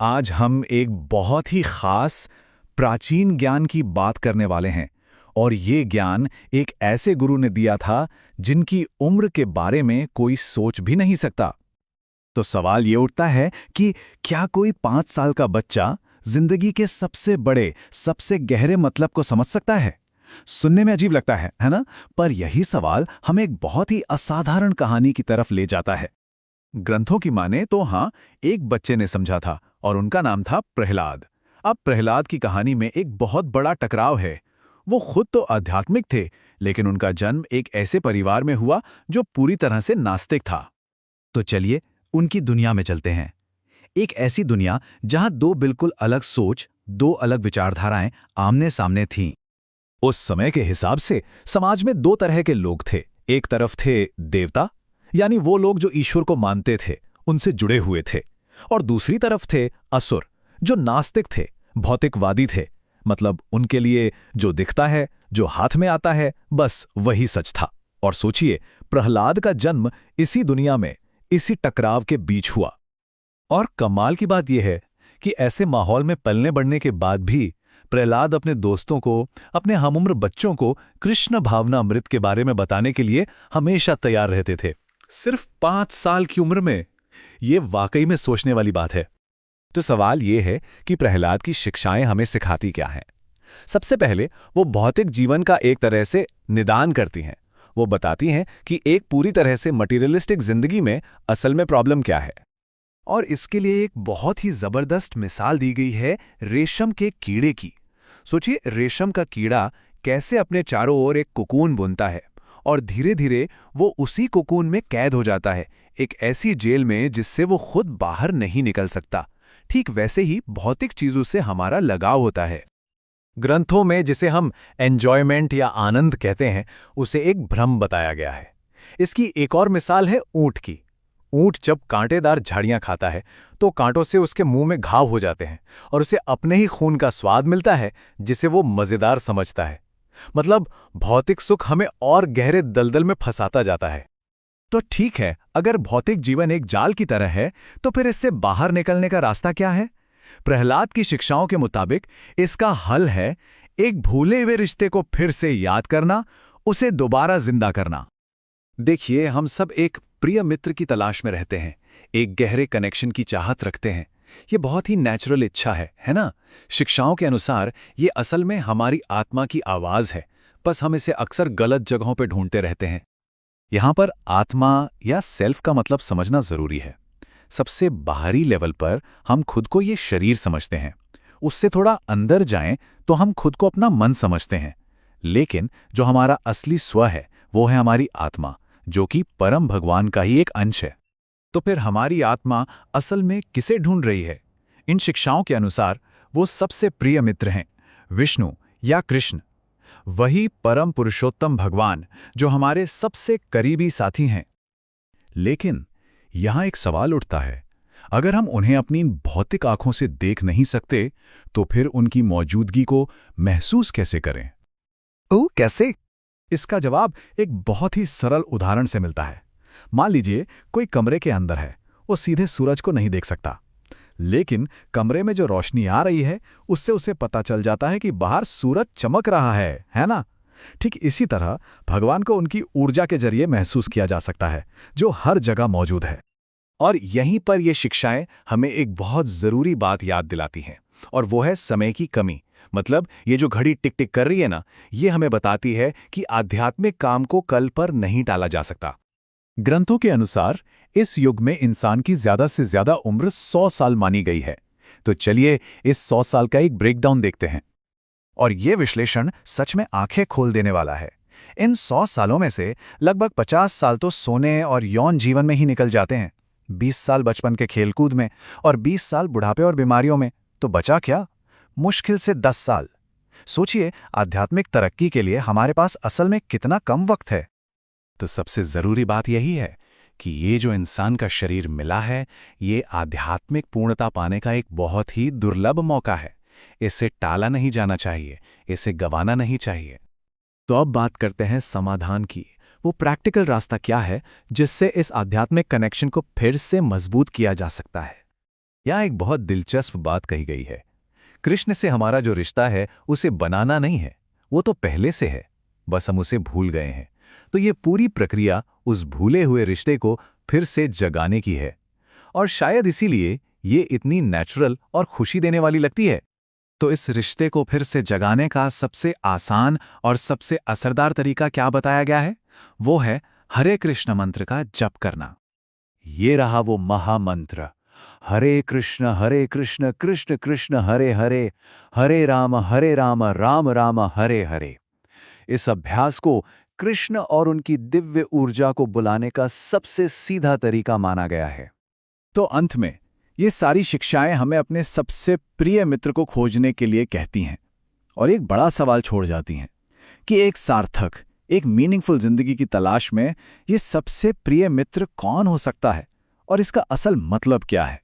आज हम एक बहुत ही खास प्राचीन ज्ञान की बात करने वाले हैं। और ये ज्ञान एक ऐसे गुरु ने दिया था जिनकी उम्र के बारे में कोई सोच भी नहीं सकता। तो सवाल ये उठता है कि क्या कोई 5 साल का बच्चा जिंदगी के सबसे बड़े, सबसे गहरे मतलब को समझ सकता है? सुनने में अजीब लगता है ना? पर यही सवाल हमें एक बहुत ही असाधारण कहानी की तरफ ले जाता है। ग्रंथों की माने तो हाँ, एक बच्चे ने समझा था और उनका नाम था प्रहलाद। अब प्रहलाद की कहानी में एक बहुत बड़ा टकराव है। वो खुद तो आध्यात्मिक थे, लेकिन उनका जन्म एक ऐसे परिवार में हुआ जो पूरी तरह से नास्तिक था। तो चलिए उनकी दुनिया में चलते हैं। एक ऐसी दुनिया जहां दो बिल्कुल अलग सोच, दो अलग विचारधाराएं आमने सामने थीं। उस समय के हिसाब से समाज में दो तरह के लोग थे। एक तरफ थे देवता, यानी वो लोग जो ईश्वर को मानते थे, उनसे जुड़े हुए थे। और दूसरी तरफ थे असुर, जो नास्तिक थे, भौतिकवादी थे। मतलब उनके लिए जो दिखता है, जो हाथ में आता है, बस वही सच था। और सोचिए, प्रहलाद का जन्म इसी दुनिया में, इसी टकराव के बीच हुआ। और कमाल की बात यह है कि ऐसे माहौल में पलने बढ़ने के बाद भी प्रहलाद अपने दोस्तों को, अपने हमउम्र बच्चों को कृष्ण भावना अमृत के बारे में बताने के लिए हमेशा तैयार रहते थे। सिर्फ 5 साल की उम्र में। ये वाकई में सोचने वाली बात है। तो सवाल ये है कि प्रहलाद की शिक्षाएं हमें सिखाती क्या हैं? सबसे पहले वो भौतिक जीवन का एक तरह से निदान करती हैं। वो बताती हैं कि एक पूरी तरह से मटीरियलिस्टिक जिंदगी में असल में प्रॉब्लम क्या है। और इसके लिए एक बहुत ही जबरदस्त मिसाल दी गई है रेशम के कीड़े की। सोचिए, रेशम का कीड़ा कैसे अपने चारों ओर एक कोकून बुनता है और धीरे धीरे वो उसी कोकून में कैद हो जाता है, एक ऐसी जेल में जिससे वो खुद बाहर नहीं निकल सकता। ठीक वैसे ही भौतिक चीजों से हमारा लगाव होता है। ग्रंथों में जिसे हम एन्जॉयमेंट या आनंद कहते हैं, उसे एक भ्रम बताया गया है। इसकी एक और मिसाल है ऊंट की। ऊंट जब कांटेदार झाड़ियां खाता है तो कांटों से उसके मुंह में घाव हो जाते हैं और उसे अपने ही खून का स्वाद मिलता है, जिसे वो मजेदार समझता है। मतलब भौतिक सुख हमें और गहरे दलदल में फंसाता जाता है। तो ठीक है, अगर भौतिक जीवन एक जाल की तरह है, तो फिर इससे बाहर निकलने का रास्ता क्या है? प्रहलाद की शिक्षाओं के मुताबिक इसका हल है एक भूले हुए रिश्ते को फिर से याद करना, उसे दोबारा जिंदा करना। देखिए, हम सब एक प्रिय मित्र की तलाश में रहते हैं, एक गहरे कनेक्शन की चाहत रखते हैं। ये बहुत ही नेचुरल इच्छा है ना? शिक्षाओं के अनुसार ये असल में हमारी आत्मा की आवाज है, बस हम इसे अक्सर गलत जगहों पर ढूंढते रहते हैं। यहां पर आत्मा या सेल्फ का मतलब समझना जरूरी है। सबसे बाहरी लेवल पर हम खुद को ये शरीर समझते हैं। उससे थोड़ा अंदर जाएं तो हम खुद को अपना मन समझते हैं। लेकिन जो हमारा असली स्व है, वो है हमारी आत्मा, जो कि परम भगवान का ही एक अंश है। तो फिर हमारी आत्मा असल में किसे ढूंढ रही है? इन शिक्षाओं के अनुसार वो सबसे प्रिय मित्र हैं, विष्णु या कृष्ण। वही परम पुरुषोत्तम भगवान जो हमारे सबसे करीबी साथी हैं। लेकिन यहां एक सवाल उठता है, अगर हम उन्हें अपनी भौतिक आंखों से देख नहीं सकते, तो फिर उनकी मौजूदगी को महसूस कैसे करें? ओ, कैसे? इसका जवाब एक बहुत ही सरल उदाहरण से मिलता है। मान लीजिए कोई कमरे के अंदर है, वो सीधे सूरज को नहीं देख सकता, लेकिन कमरे में जो रोशनी आ रही है उससे उसे पता चल जाता है कि बाहर सूरज चमक रहा है ना? ठीक इसी तरह भगवान को उनकी ऊर्जा के जरिए महसूस किया जा सकता है, जो हर जगह मौजूद है। और यहीं पर ये शिक्षाएं हमें एक बहुत जरूरी बात याद दिलाती हैं, और वो है समय की कमी। मतलब ये जो घड़ी टिक टिक कर रही है ना, ये हमें बताती है कि आध्यात्मिक काम को कल पर नहीं टाला जा सकता। ग्रंथों के अनुसार इस युग में इंसान की ज्यादा से ज्यादा उम्र 100 साल मानी गई है। तो चलिए इस 100 साल का एक ब्रेकडाउन देखते हैं। और ये विश्लेषण सच में आंखें खोल देने वाला है। इन 100 सालों में से लगभग 50 साल तो सोने और यौन जीवन में ही निकल जाते हैं, 20 साल बचपन के खेलकूद में, और 20 साल बुढ़ापे और बीमारियों में। तो बचा क्या? मुश्किल से 10 साल। सोचिए, आध्यात्मिक तरक्की के लिए हमारे पास असल में कितना कम वक्त है। तो सबसे जरूरी बात यही है कि ये जो इंसान का शरीर मिला है, ये आध्यात्मिक पूर्णता पाने का एक बहुत ही दुर्लभ मौका है। इसे टाला नहीं जाना चाहिए, इसे गंवाना नहीं चाहिए। तो अब बात करते हैं समाधान की। वो प्रैक्टिकल रास्ता क्या है जिससे इस आध्यात्मिक कनेक्शन को फिर से मजबूत किया जा सकता है? यहाँ एक बहुत दिलचस्प बात कही गई है। कृष्ण से हमारा जो रिश्ता है उसे बनाना नहीं है, वो तो पहले से है, बस हम उसे भूल गए हैं। तो ये पूरी प्रक्रिया उस भूले हुए रिश्ते को फिर से जगाने की है, और शायद इसीलिए ये इतनी नेचुरल और खुशी देने वाली लगती है। तो इस रिश्ते को फिर से जगाने का सबसे आसान और सबसे असरदार तरीका क्या बताया गया है? वो है हरे कृष्ण मंत्र का जप करना। ये रहा वो महामंत्र, हरे कृष्ण कृष्ण कृष्ण हरे हरे, हरे राम राम राम हरे हरे। इस अभ्यास को कृष्ण और उनकी दिव्य ऊर्जा को बुलाने का सबसे सीधा तरीका माना गया है। तो अंत में ये सारी शिक्षाएं हमें अपने सबसे प्रिय मित्र को खोजने के लिए कहती हैं, और एक बड़ा सवाल छोड़ जाती हैं कि एक सार्थक, एक मीनिंगफुल जिंदगी की तलाश में ये सबसे प्रिय मित्र कौन हो सकता है और इसका असल मतलब क्या है।